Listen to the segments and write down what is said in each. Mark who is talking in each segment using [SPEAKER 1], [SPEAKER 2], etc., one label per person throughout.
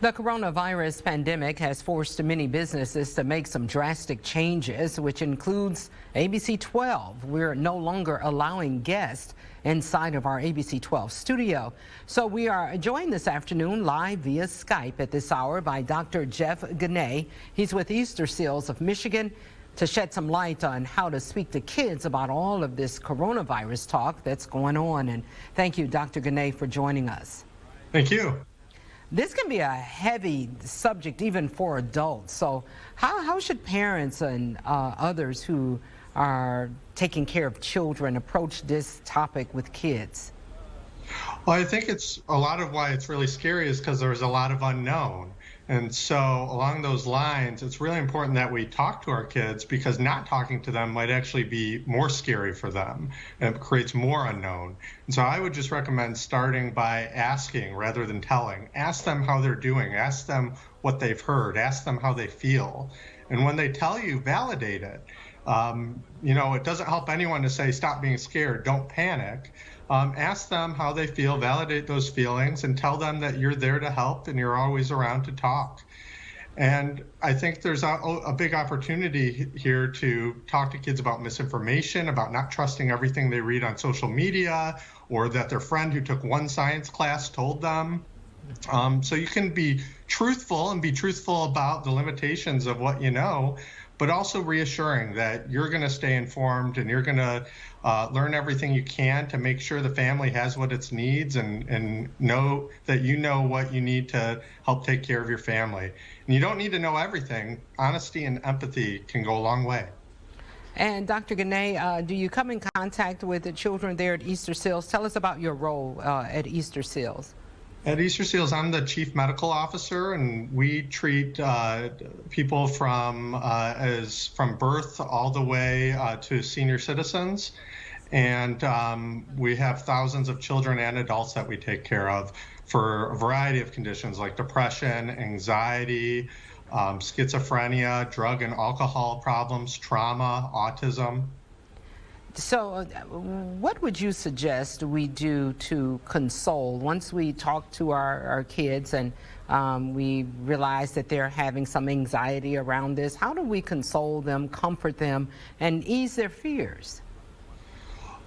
[SPEAKER 1] The coronavirus pandemic has forced many businesses to make some drastic changes, which includes ABC 12. We're no longer allowing guests inside of our ABC 12 studio. So we are joined this afternoon live via Skype at this hour by Dr. Jeff Ginay. He's with Easter Seals of Michigan to shed some light on how to speak to kids about all of this coronavirus talk that's going on. And thank you, Dr. Ginay, for joining us.
[SPEAKER 2] Thank you.
[SPEAKER 1] This can be a heavy subject even for adults. So how should parents and others who are taking care of children approach this topic with kids?
[SPEAKER 2] Well, I think it's a lot of why it's really scary is because there's a lot of unknown. And so along those lines, it's really important that we talk to our kids because not talking to them might actually be more scary for them and it creates more unknown. And so I would just recommend starting by asking rather than telling. Ask them how they're doing. Ask them what they've heard. Ask them how they feel. And when they tell you, validate it. It doesn't help anyone to say, stop being scared, don't panic. Ask them how they feel, validate those feelings, and tell them that you're there to help and you're always around to talk. And I think there's a big opportunity here to talk to kids about misinformation, about not trusting everything they read on social media, or that their friend who took one science class told them. So you can be truthful and be truthful about the limitations of what you know, but also reassuring that you're going to stay informed and you're going to learn everything you can to make sure the family has what it needs and know that you know what you need to help take care of your family. And you don't need to know everything. Honesty and empathy can go a long way.
[SPEAKER 1] And Dr. Ginay, do you come in contact with the children there at Easter Seals? Tell us about your role at Easter Seals.
[SPEAKER 2] At Easter Seals, I'm the chief medical officer, and we treat people from birth all the way to senior citizens. And we have thousands of children and adults that we take care of for a variety of conditions like depression, anxiety, schizophrenia, drug and alcohol problems, trauma, autism.
[SPEAKER 1] So what would you suggest we do to console once we talk to our kids and we realize that they're having some anxiety around this? How do we console them, comfort them, and ease their fears?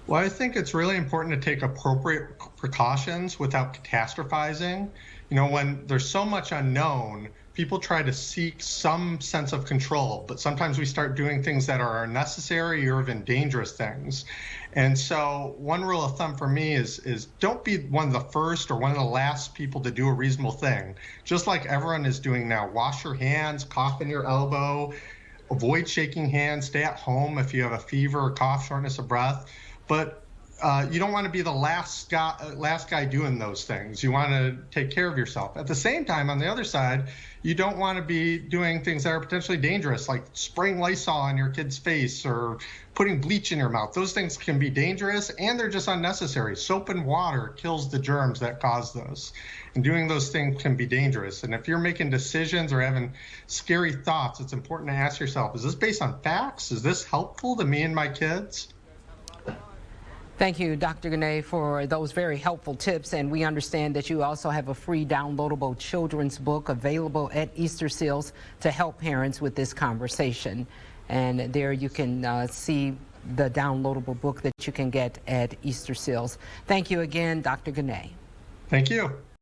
[SPEAKER 2] Well, I think it's really important to take appropriate precautions without catastrophizing. When there's so much unknown, people try to seek some sense of control, but sometimes we start doing things that are unnecessary or even dangerous things. And so one rule of thumb for me is don't be one of the first or one of the last people to do a reasonable thing. Just like everyone is doing now, wash your hands, cough in your elbow, avoid shaking hands, stay at home if you have a fever or cough, shortness of breath. But you don't want to be the last guy doing those things. You want to take care of yourself. At the same time, on the other side, you don't want to be doing things that are potentially dangerous, like spraying Lysol on your kid's face or putting bleach in your mouth. Those things can be dangerous and they're just unnecessary. Soap and water kills the germs that cause those. And doing those things can be dangerous. And if you're making decisions or having scary thoughts, it's important to ask yourself, is this based on facts? Is this helpful to me and my kids?
[SPEAKER 1] Thank you, Dr. Ginay, for those very helpful tips. And we understand that you also have a free downloadable children's book available at Easter Seals to help parents with this conversation. And there you can see the downloadable book that you can get at Easter Seals. Thank you again, Dr. Ginay.
[SPEAKER 2] Thank you.